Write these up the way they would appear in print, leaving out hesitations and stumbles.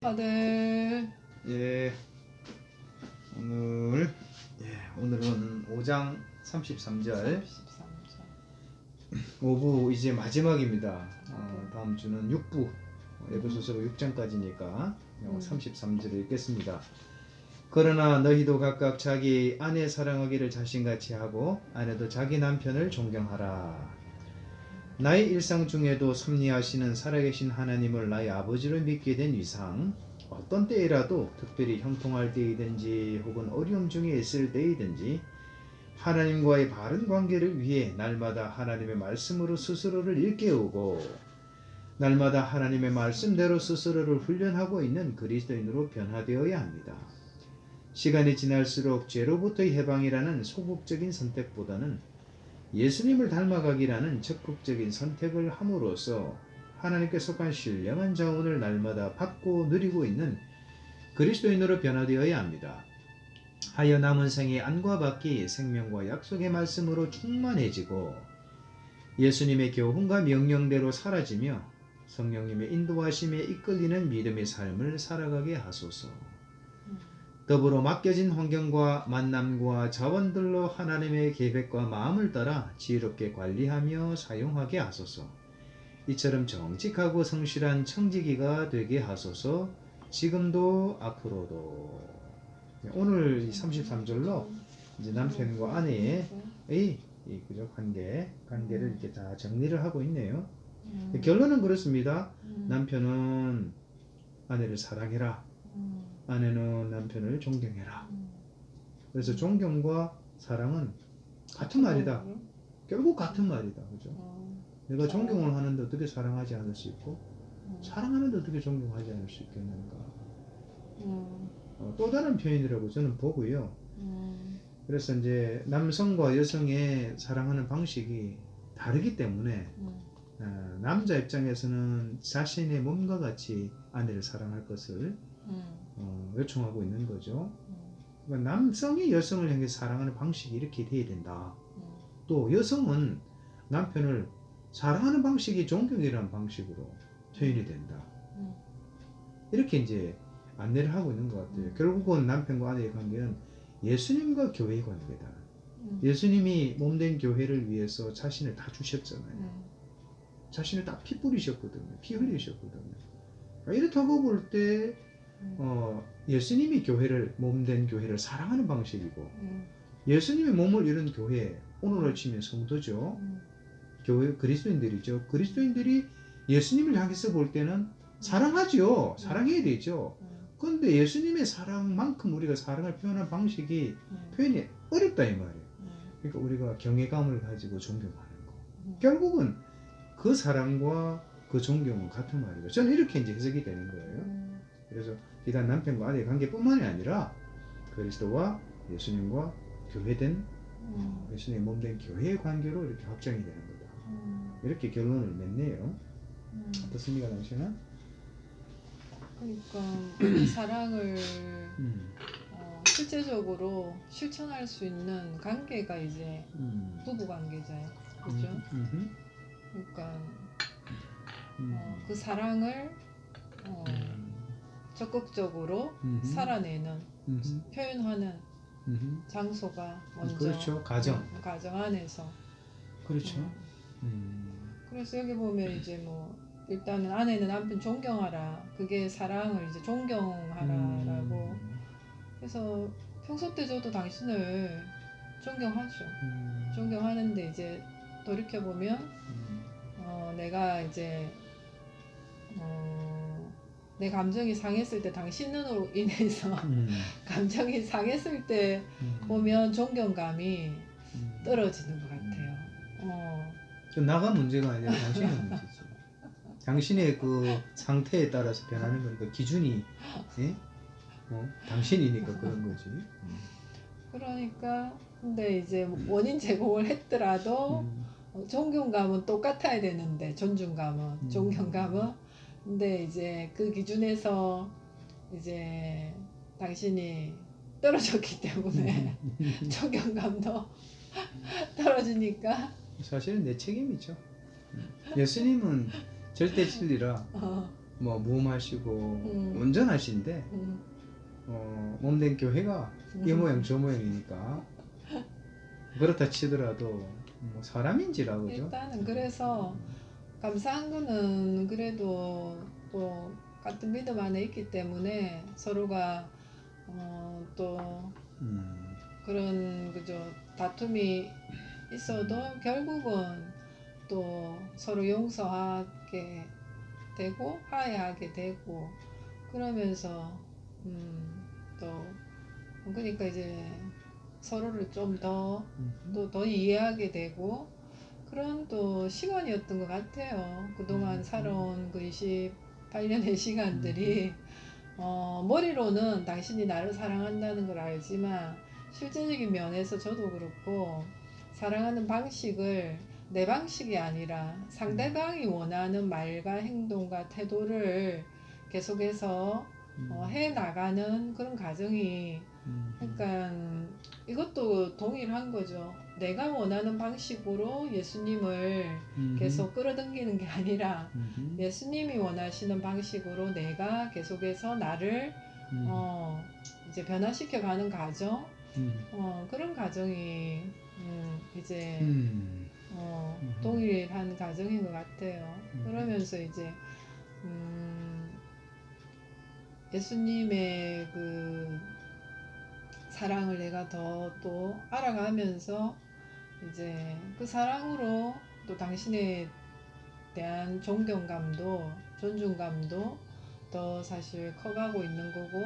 다들 예, 오늘은 5장 33절 33절 5부 이제 마지막입니다. 다음 주는 6부 에베소서 6장까지니까 33절을 읽겠습니다. 그러나 너희도 각각 자기 아내 사랑하기를 자신같이 하고 아내도 자기 남편을 존경하라. 나의 일상 중에도 섭리하시는 살아계신 하나님을 나의 아버지로 믿게 된 이상 어떤 때이라도 특별히 형통할 때이든지 혹은 어려움 중에 있을 때이든지 하나님과의 바른 관계를 위해 날마다 하나님의 말씀으로 스스로를 일깨우고 날마다 하나님의 말씀대로 스스로를 훈련하고 있는 그리스도인으로 변화되어야 합니다. 시간이 지날수록 죄로부터의 해방이라는 소극적인 선택보다는 예수님을 닮아가기라는 적극적인 선택을 함으로써 하나님께 속한 신령한 자원을 날마다 받고 누리고 있는 그리스도인으로 변화되어야 합니다. 하여 남은 생의 안과 밖이 생명과 약속의 말씀으로 충만해지고 예수님의 교훈과 명령대로 사라지며 성령님의 인도하심에 이끌리는 믿음의 삶을 살아가게 하소서. 더불어 맡겨진 환경과 만남과 자원들로 하나님의 계획과 마음을 따라 지혜롭게 관리하며 사용하게 하소서. 이처럼 정직하고 성실한 청지기가 되게 하소서. 지금도 앞으로도. 오늘 33절로 이제 남편과 아내의 그죠 관계를 이렇게 다 정리를 하고 있네요. 결론은 그렇습니다. 남편은 아내를 사랑해라. 아내는 남편을 존경해라. 그래서 존경과 사랑은 같은 말이다. 결국 같은 말이다. 그죠? 내가 존경을 하는데 어떻게 사랑하지 않을 수 있고 사랑하는데 어떻게 존경하지 않을 수 있겠는가. 또 다른 표현이라고 저는 보고요. 그래서 이제 남성과 여성의 사랑하는 방식이 다르기 때문에 남자 입장에서는 자신의 몸과 같이 아내를 사랑할 것을 요청하고 있는 거죠. 그러니까 남성이 여성을 향해 사랑하는 방식이 이렇게 돼야 된다. 또 여성은 남편을 사랑하는 방식이 존경이라는 방식으로 표현이 된다. 이렇게 이제 안내를 하고 있는 것 같아요. 결국은 남편과 아내의 관계는 예수님과 교회의 관계다. 예수님이 몸된 교회를 위해서 자신을 다 주셨잖아요. 자신을 다 피 뿌리셨거든요. 피 흘리셨거든요. 이렇다고 볼 때 예수님이 교회를 몸된 교회를 사랑하는 방식이고 예수님의 몸을 이룬 교회, 오늘날 치면 성도죠. 교회 그리스도인들이죠. 그리스도인들이 예수님을 향해서 볼 때는 사랑하죠. 사랑해야 되죠. 그런데 예수님의 사랑만큼 우리가 사랑을 표현한 방식이 표현이 어렵다 이 말이에요. 그러니까 우리가 경외감을 가지고 존경하는 거. 결국은 그 사랑과 그 존경은 같은 말이죠. 저는 이렇게 이제 해석이 되는 거예요. 그래서 비단 남편과 아내의 관계뿐만이 아니라 그리스도와 예수님과 교회된 예수님의 몸된 교회의 관계로 이렇게 확장이 되는 거다. 이렇게 결론을 맺네요. 어떻습니까, 당신은? 그러니까 사랑을 실제적으로 실천할 수 있는 관계가 이제 부부 관계잖아요. 그죠? 그러니까 그 사랑을 적극적으로 살아내는 표현하는 장소가 먼저 그렇죠. 가정 안에서 그렇죠. 그래서 여기 보면 이제 뭐 일단은 아내는 남편 존경하라. 그게 사랑을 이제 존경하라라고 해서 평소 때 저도 당신을 존경하죠. 존경하는데 이제 돌이켜 보면 내가 이제 내 감정이 상했을 때 당신으로 인해서 감정이 상했을 때 보면 존경감이 떨어지는 것 같아요. 그 나가 문제가 아니라 당신의 문제지. 당신의 그 상태에 따라서 변하는 거니까 기준이 당신이니까 그런 거지. 그러니까 근데 이제 원인 제공을 했더라도 존경감은 똑같아야 되는데 존중감은 존경감은 근데 이제 그 기준에서 이제 당신이 떨어졌기 때문에 존경감도 떨어지니까 사실은 내 책임이죠. 예수님은 절대 진리라 뭐 무음하시고 음. 온전하신데 음. 몸된 교회가 이 모양 저 모양이니까 그렇다 치더라도 뭐 사람인지라 그죠? 일단은 그래서 감사한 거는 그래도 또 같은 믿음 안에 있기 때문에 서로가 또 음, 그런 그죠 다툼이 있어도 결국은 또 서로 용서하게 되고 화해하게 되고 그러면서 또 그러니까 이제 서로를 좀 더 이해하게 되고 그런 또 시간이었던 것 같아요. 그동안 살아온 그 28년의 시간들이 머리로는 당신이 나를 사랑한다는 걸 알지만 실제적인 면에서 저도 그렇고 사랑하는 방식을 내 방식이 아니라 상대방이 원하는 말과 행동과 태도를 계속해서 해 나가는 그런 과정이 그러니까 이것도 동일한 거죠. 내가 원하는 방식으로 예수님을 계속 끌어당기는 게 아니라 예수님이 원하시는 방식으로 내가 계속해서 나를 이제 변화시켜 가는 과정 그런 과정이 이제 동일한 과정인 것 같아요. 그러면서 이제 예수님의 그 사랑을 내가 더 또 알아가면서 이제 그 사랑으로 또 당신에 대한 존경감도 존중감도 더 사실 커가고 있는 거고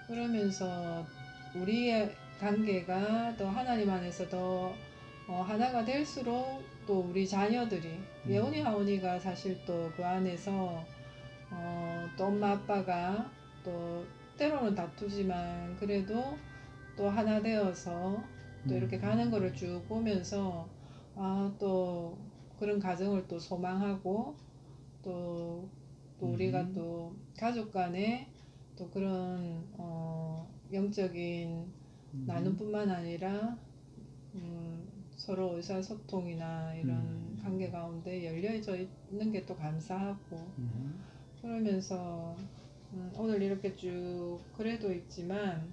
그러면서 우리의 관계가 더 하나님 안에서 더 하나가 될수록 또 우리 자녀들이 예원이 하원이가 사실 또 그 안에서 또 엄마 아빠가 또 때로는 다투지만 그래도 또 하나 되어서 또 이렇게 가는 거를 쭉 보면서 또 그런 가정을 또 소망하고 또 우리가 또 가족 간에 또 그런 영적인 나눔뿐만 아니라 서로 의사소통이나 이런 관계 가운데 열려져 있는 게 또 감사하고 그러면서 오늘 이렇게 쭉 글에도 있지만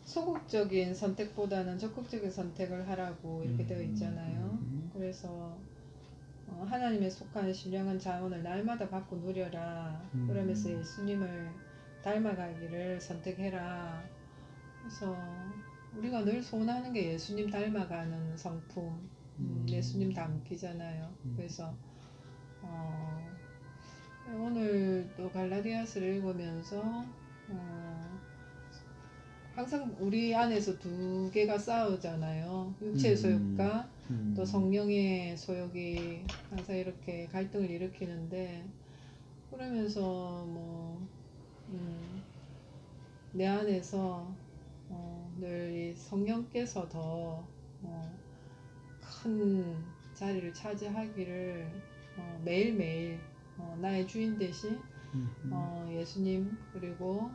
소극적인 선택보다는 적극적인 선택을 하라고 이렇게 되어 있잖아요. 그래서 하나님의 속한 신령한 자원을 날마다 받고 누려라. 그러면서 예수님을 닮아가기를 선택해라. 그래서 우리가 늘 소원하는 게 예수님 닮아가는 성품, 예수님 닮기잖아요. 그래서 오늘 또 갈라디아서를 읽으면서 항상 우리 안에서 두 개가 싸우잖아요. 육체의 소욕과 또 성령의 소욕이 항상 이렇게 갈등을 일으키는데 그러면서 내 안에서 늘 이 성령께서 더 큰 자리를 차지하기를 매일매일 나의 주인 대신 예수님 그리고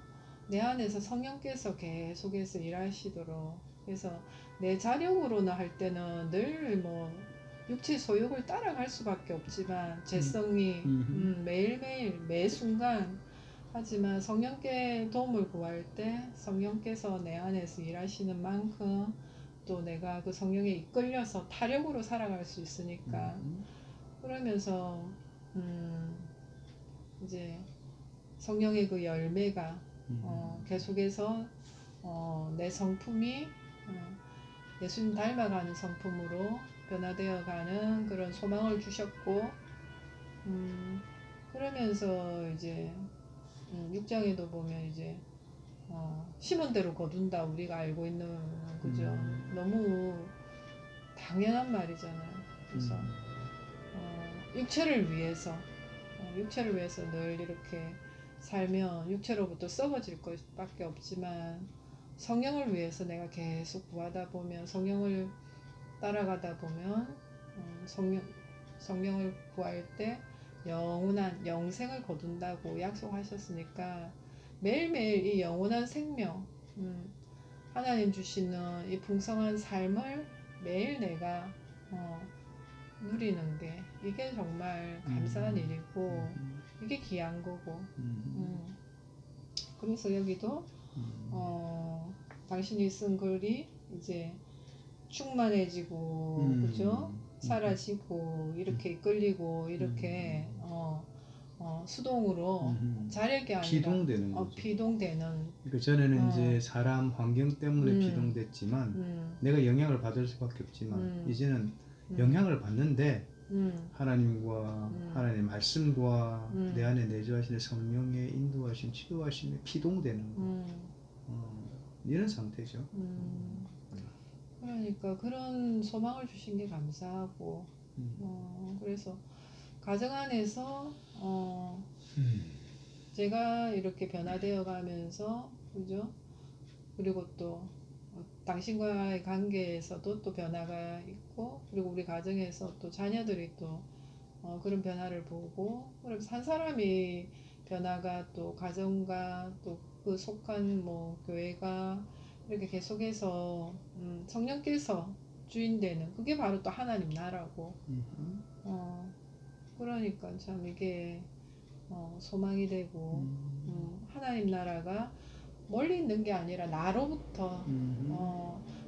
내 안에서 성령께서 계속해서 일하시도록 그래서 내 자력으로는 할 때는 늘 육체 소욕을 따라갈 수밖에 없지만 죄성이 매일매일 매 순간 하지만 성령께 도움을 구할 때 성령께서 내 안에서 일하시는 만큼 또 내가 그 성령에 이끌려서 타력으로 살아갈 수 있으니까 그러면서 이제 성령의 그 열매가 계속해서 내 성품이 예수님 닮아가는 성품으로 변화되어가는 그런 소망을 주셨고 그러면서 이제 6장에도 보면 이제 심은 대로 거둔다 우리가 알고 있는 그죠 너무 당연한 말이잖아요. 그래서 육체를 위해서 늘 이렇게 살면 육체로부터 썩어질 것밖에 없지만 성령을 위해서 내가 계속 구하다 보면 성령을 따라가다 보면 성령을 구할 때 영원한 영생을 거둔다고 약속하셨으니까 매일매일 이 영원한 생명 하나님 주시는 이 풍성한 삶을 매일 내가 누리는 게 이게 정말 감사한 일이고 이게 귀한 거고. 그래서 여기도 당신이 쓴 글이 이제 충만해지고 그죠? 사라지고 이렇게 이끌리고 이렇게 수동으로 자력이 아니라 피동되는 거죠. 피동되는. 그러니까 전에는 이제 사람 환경 때문에 피동됐지만 내가 영향을 받을 수밖에 없지만 이제는 영향을 받는데 하나님과 하나님의 말씀과 내 안에 내주하시는 성령의 인도하심, 치유하심에 피동되는 이런 상태죠. 그러니까 그런 소망을 주신 게 감사하고 그래서 가정 안에서 제가 이렇게 변화되어 가면서 그죠? 그리고 또 당신과의 관계에서도 또 변화가 있고 그리고 우리 가정에서 또 자녀들이 또 그런 변화를 보고 그래서 한 사람이 변화가 또 가정과 또 그 속한 뭐 교회가 이렇게 계속해서 성령께서 주인 되는 그게 바로 또 하나님 나라고 그러니까 참 이게 소망이 되고 하나님 나라가 멀리 있는 게 아니라 나로부터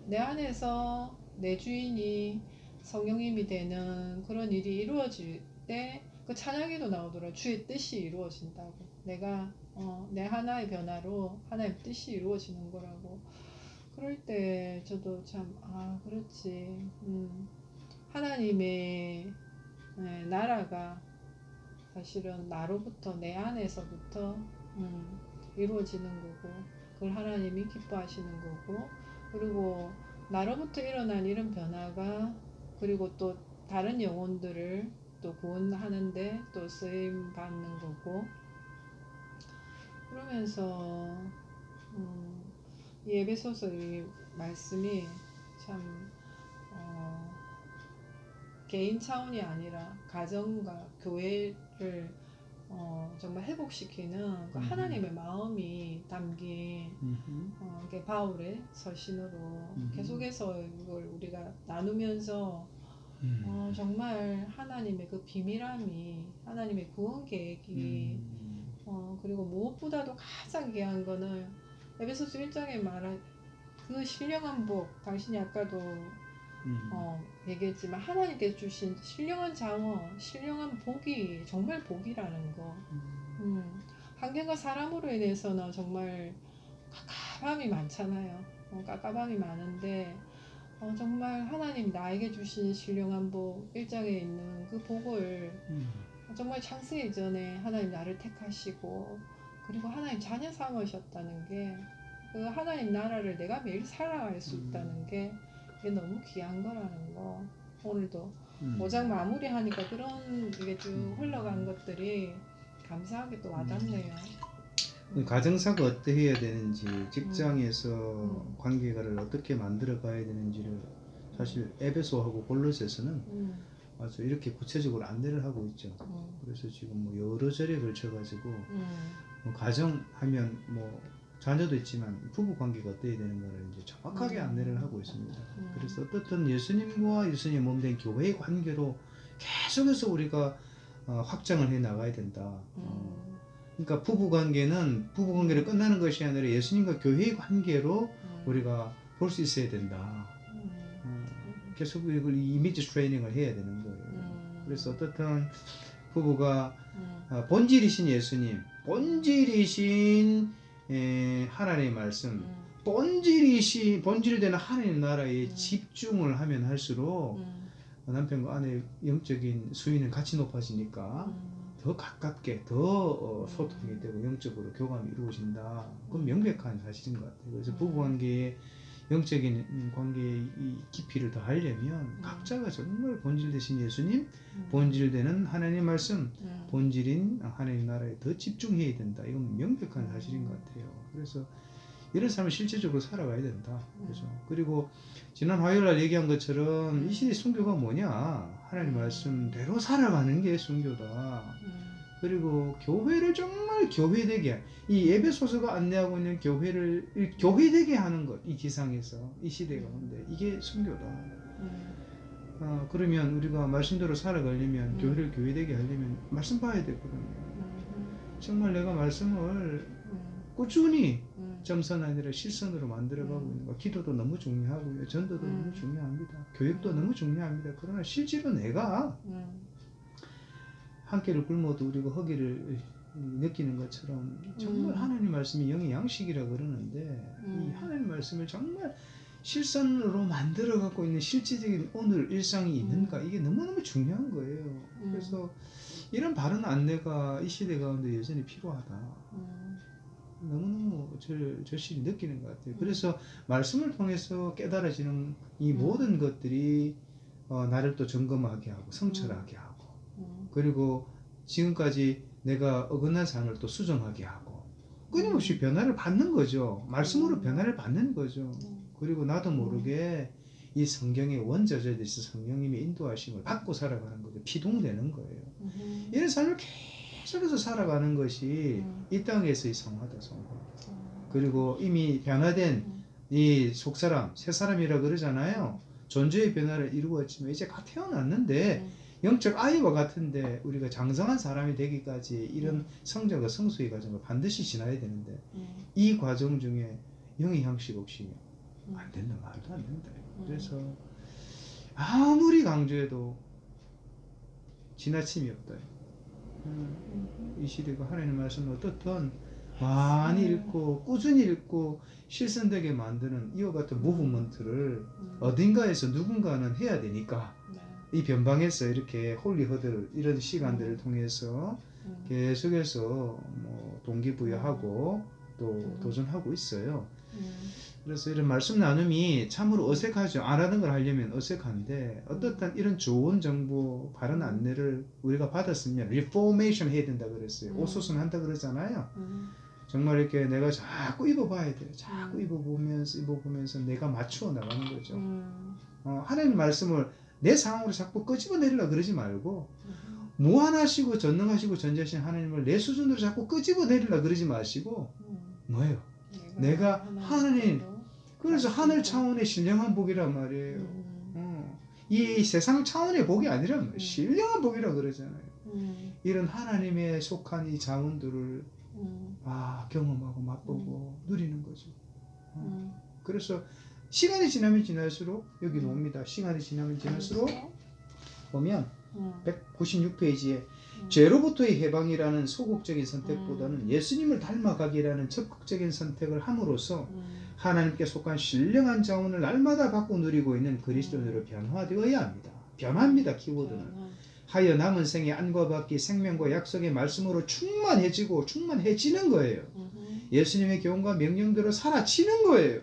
내 안에서 내 주인이 성령님이 되는 그런 일이 이루어질 때 그 찬양에도 나오더라. 주의 뜻이 이루어진다고. 내가 내 하나의 변화로 하나의 뜻이 이루어지는 거라고. 그럴 때 저도 참 그렇지. 하나님의 나라가 사실은 나로부터 내 안에서부터 이루어지는 거고 그걸 하나님이 기뻐하시는 거고 그리고 나로부터 일어난 이런 변화가 그리고 또 다른 영혼들을 또 구원하는데 또 쓰임 받는 거고 그러면서 이 에베소서 이 말씀이 참 개인 차원이 아니라 가정과 교회를 정말 회복시키는 그 하나님의 마음이 담긴 이게 바울의 서신으로 계속해서 이걸 우리가 나누면서 정말 하나님의 그 비밀함이 하나님의 구원 계획이 그리고 무엇보다도 가장 귀한 거는 에베소서 1장에 말한 그 신령한 복 당신이 아까도 얘기했지만 하나님께서 주신 신령한 자원, 신령한 복이 정말 복이라는 거. 환경과 사람으로 인해서는 정말 깝깝함이 많잖아요. 깝깝함이 많은데 정말 하나님 나에게 주신 신령한 복 1장에 있는 그 복을 정말 창세 이전에 하나님 나를 택하시고 그리고 하나님 자녀 삼으셨다는 게 그 하나님 나라를 내가 매일 살아갈 수 있다는 게 이게 너무 귀한 거라는 거. 오늘도 5장 마무리하니까 그런 이게 쭉 흘러간 것들이 감사하게 또 와닿네요. 가정사가 어떻게 해야 되는지 직장에서 관계가를 어떻게 만들어 가야 되는지를 사실 에베소하고 골로새서는 아주 이렇게 구체적으로 안내를 하고 있죠. 그래서 지금 뭐 여러 절에 걸쳐 가지고 뭐 가정하면 뭐 자녀도 있지만 부부 관계가 어떻게 되는 가를 이제 정확하게 안내를 하고 있습니다. 그래서 어떻든 예수님과 예수님 몸된 교회의 관계로 계속해서 우리가 확장을 해 나가야 된다. 그러니까 부부 관계를 끝나는 것이 아니라 예수님과 교회의 관계로 우리가 볼 수 있어야 된다. 계속 이걸 이미지 트레이닝을 해야 되는 거예요. 그래서 어떻든 부부가 본질이신 예수님, 본질이신 하나님의 말씀, 본질이 되는 하나님 나라에 집중을 하면 할수록 남편과 아내의 영적인 수위는 같이 높아지니까 더 가깝게 더 소통이 되고 영적으로 교감이 이루어진다. 그건 명백한 사실인 것 같아요. 그래서 부부관계의 영적인 관계의 이 깊이를 더 하려면 각자가 정말 본질 되신 예수님, 본질 되는 하나님의 말씀, 본질인 하나님 나라에 더 집중해야 된다. 이건 명백한 사실인 것 같아요. 그래서 이런 삶을 실제적으로 살아가야 된다. 그죠? 그리고 지난 화요일날 얘기한 것처럼 이 시대 순교가 뭐냐? 하나님 말씀대로 살아가는 게 순교다. 그리고 교회를 정말 교회되게, 이 에베소서가 안내하고 있는 교회를 교회되게 하는 것, 이 지상에서 이 시대 가운데 이게 순교다. 그러면 우리가 말씀대로 살아가려면 교회를 교회되게 하려면 말씀 봐야 되거든요. 정말 내가 말씀을 꾸준히 점선 아니라 실선으로 만들어가고 있는 거. 기도도 너무 중요하고요. 전도도 너무 중요합니다. 교육도 너무 중요합니다. 그러나 실제로 내가 한 끼를 굶어도 우리가 허기를 느끼는 것처럼 정말 하나님 말씀이 영의 양식이라 그러는데 이 하나님 말씀을 정말 실선으로 만들어 갖고 있는 실질적인 오늘 일상이 있는가 이게 너무너무 중요한 거예요. 그래서 이런 바른 안내가 이 시대 가운데 여전히 필요하다. 너무너무 절실히 느끼는 것 같아요. 그래서 말씀을 통해서 깨달아지는 이 모든 것들이 나를 또 점검하게 하고 성찰하게 하고 그리고 지금까지 내가 어긋난 삶을 또 수정하게 하고 끊임없이 변화를 받는 거죠. 말씀으로 변화를 받는 거죠. 그리고 나도 모르게 이 성경의 원저절에서 성령님의 인도하심을 받고 살아가는 거죠. 피동되는 거예요. 이런 삶을 계속해서 살아가는 것이 이 땅에서의 성화다, 성화. 그리고 이미 변화된 이 속사람, 새사람이라 그러잖아요. 존재의 변화를 이루었지만 이제 갓 태어났는데 영적 아이와 같은데 우리가 장성한 사람이 되기까지 이런 성장과 성수의 과정을 반드시 지나야 되는데 이 과정 중에 영의 형식 없이 안 된다, 말도 안 된다. 그래서 아무리 강조해도 지나침이 없다. 이 시대가 하나님 말씀을 어떻든 많이 읽고 꾸준히 읽고 실천되게 만드는 이와 같은 무브먼트를 어딘가에서 누군가는 해야 되니까 이 변방에서 이렇게 홀리허들 이런 시간들을 통해서 계속해서 뭐 동기부여하고 또 도전하고 있어요. 그래서 이런 말씀 나눔이 참으로 어색하죠. 안 하는 걸 하려면 어색한데 어떻든 이런 좋은 정보, 바른 안내를 우리가 받았으면 리포메이션 해야 된다 그랬어요. 옷수순 한다 그러잖아요. 정말 이렇게 내가 자꾸 입어봐야 돼요. 자꾸 입어보면서 내가 맞추어 나가는 거죠. 하나님 말씀을 내 상황으로 자꾸 끄집어내리려 그러지 말고 무한하시고 전능하시고 전지하신 하나님을 내 수준으로 자꾸 끄집어내리려 그러지 마시고 뭐예요? 내가 하나님, 그래서 하늘 차원의 신령한 복이란 말이에요. 이 세상 차원의 복이 아니란 말이에요. 신령한 복이라 그러잖아요. 이런 하나님의 속한 이 자원들을 경험하고 맛보고 누리는 거죠. 그래서 시간이 지나면 지날수록 여기 나옵니다. 시간이 지나면 지날수록 보면 196페이지에 죄로부터의 해방이라는 소극적인 선택보다는 예수님을 닮아가기라는 적극적인 선택을 함으로써 하나님께 속한 신령한 자원을 날마다 받고 누리고 있는 그리스도인으로 변화되어야 합니다. 변화입니다. 키워드는. 하여 남은 생에 안과 받기 생명과 약속의 말씀으로 충만해지는 거예요. 예수님의 교훈과 명령대로 살아지는 거예요.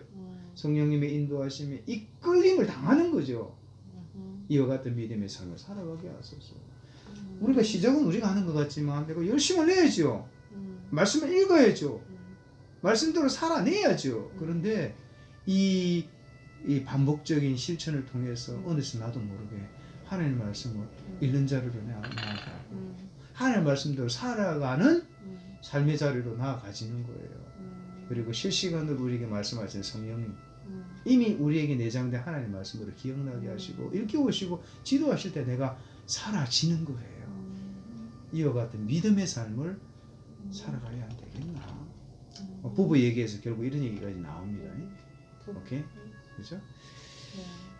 성령님의 인도하심에 이끌림을 당하는 거죠. 이와 같은 믿음의 삶을 살아가게 하소서. 우리가 시작은 우리가 하는 것 같지만 내가 열심을 내야죠. 말씀을 읽어야죠. 말씀대로 살아내야죠. 그런데 이 반복적인 실천을 통해서 어느새 나도 모르게 하나님 말씀을 읽는 자리로 나아가고 하나님 말씀대로 살아가는 삶의 자리로 나아가지는 거예요. 그리고 실시간으로 우리에게 말씀하신 성령님 이미 우리에게 내장된 하나님 말씀으로 기억나게 하시고 일깨우시고 지도하실 때 내가 사라지는 거예요. 이와 같은 믿음의 삶을 살아가야 안 되겠나. 부부 얘기에서 결국 이런 얘기까지 나옵니다. 오케이? 그렇죠?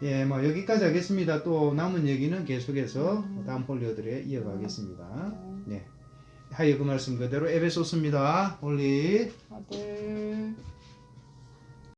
예, 뭐 여기까지 하겠습니다. 또 남은 얘기는 계속해서 다음 폴리오들에 이어가겠습니다. 네. 하여 그 말씀 그대로 에베소스입니다. 올리.